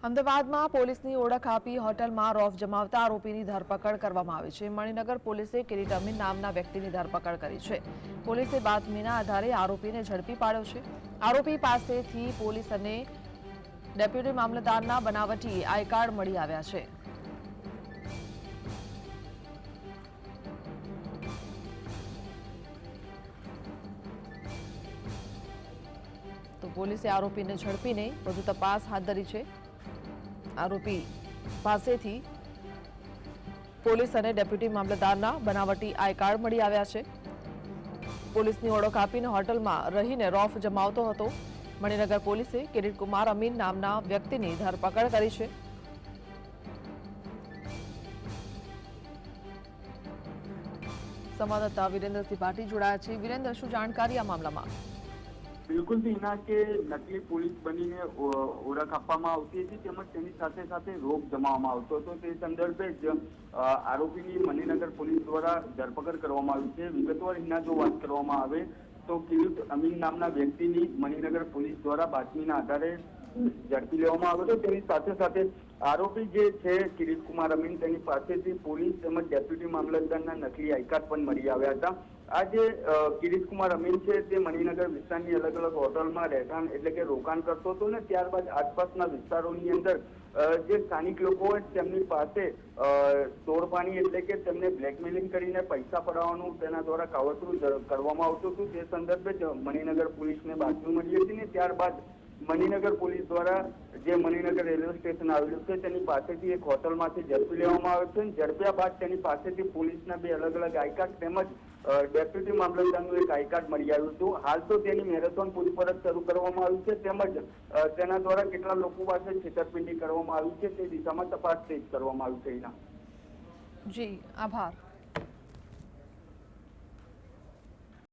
અમદાવાદમાં પોલીસની ઓળખ આપી હોટલમાં રોફ જમાવતા આરોપીની ધરપકડ કરવામાં આવી છે। મણિનગર પોલીસે કિરીટ અમીન નામના વ્યક્તિની ધરપકડ કરી છે। પોલીસે બાતમીના આધારે આરોપીને ઝડપી પાડ્યો છે। આરોપી પાસેથી પોલીસ અને ડેપ્યુટી મામલતદારના બનાવટી આઈ કાર્ડ મળી આવ્યા છે। તો પોલીસે આરોપીને ઝડપીને વધુ તપાસ હાથ ધરી છે। આરોપી પાસેથી પોલીસ અને ડેપ્યુટી મામલતદારના બનાવટી આઈ કાર્ડ મળી આવ્યા છે। પોલીસની ઓળખ આપીને હોટલમાં રહીને રોફ જમાવતો હતો। મણિનગર પોલીસે કિરીટ કુમાર અમીન નામના વ્યક્તિની ધરપકડ કરી છે। સંવાદદાતા વિરેન્દ્રસિંહ ભાટી જોડાયા છે। વિરેન્દ્ર, શું જાણકારી આ મામલામાં? બિલકુલ હિના કે નકલી પોલીસ બનીને ઓળખ આપવામાં આવતી હતી તેમજ તેની સાથે સાથે રોપ જમાવવામાં આવતો હતો। તે સંદર્ભે જ આરોપીની મણિનગર પોલીસ દ્વારા ધરપકડ કરવામાં આવી છે। વિગતવાર હિના જો વાત કરવામાં આવે તો કિરીટ અમીન નામના વ્યક્તિની મણિનગર પોલીસ દ્વારા બાતમીના આધારે ઝડપી લેવામાં આવ્યો હતો। તેની સાથે સાથે આરોપી જે છે કિરીટ કુમાર અમીન, તેની પાસેથી પોલીસ તેમજ ડેપ્યુટી મામલતદારના નકલી આઈ કાર્ડ પણ મળી આવ્યા હતા। આ જે કિરીટ કુમાર અમીન છે તે મણિનગર વિસ્તારની અલગ અલગ હોટલમાં રહેઠાણ એટલે કે રોકાણ કરતો હતો ને ત્યારબાદ આસપાસના વિસ્તારોની અંદર જે સ્થાનિક લોકો હોય તેમની પાસે તોડપાણી એટલે કે તેમને બ્લેકમેલિંગ કરીને પૈસા પડાવવાનું તેના દ્વારા કાવતરું કરવામાં આવતું હતું। તે સંદર્ભે જ મણિનગર પોલીસને બાતમી મળી હતી ને ત્યારબાદ મણિનગર પોલીસ દ્વારા જે મણિનગર રેલવે સ્ટેશન આવેલું છે તેની પાસેથી એક હોટલમાંથી ઝડપી લેવામાં આવે છે। ઝડપ્યા બાદ તેની પાસેથી પોલીસના બે અલગ અલગ આઈ કાર્ડ તેમજ ડેપ્યુટી મામલતદારનું એક આઈ કાર્ડ મળી આવ્યું હતું। હાલ તો તેની મેરેથોન પૂછપરછ શરૂ કરવામાં આવી છે તેમજ તેના દ્વારા કેટલા લોકો પાસે છેતરપિંડી કરવામાં આવી છે તે દિશામાં તપાસ તેજ કરવામાં આવી છે। જી, આભાર।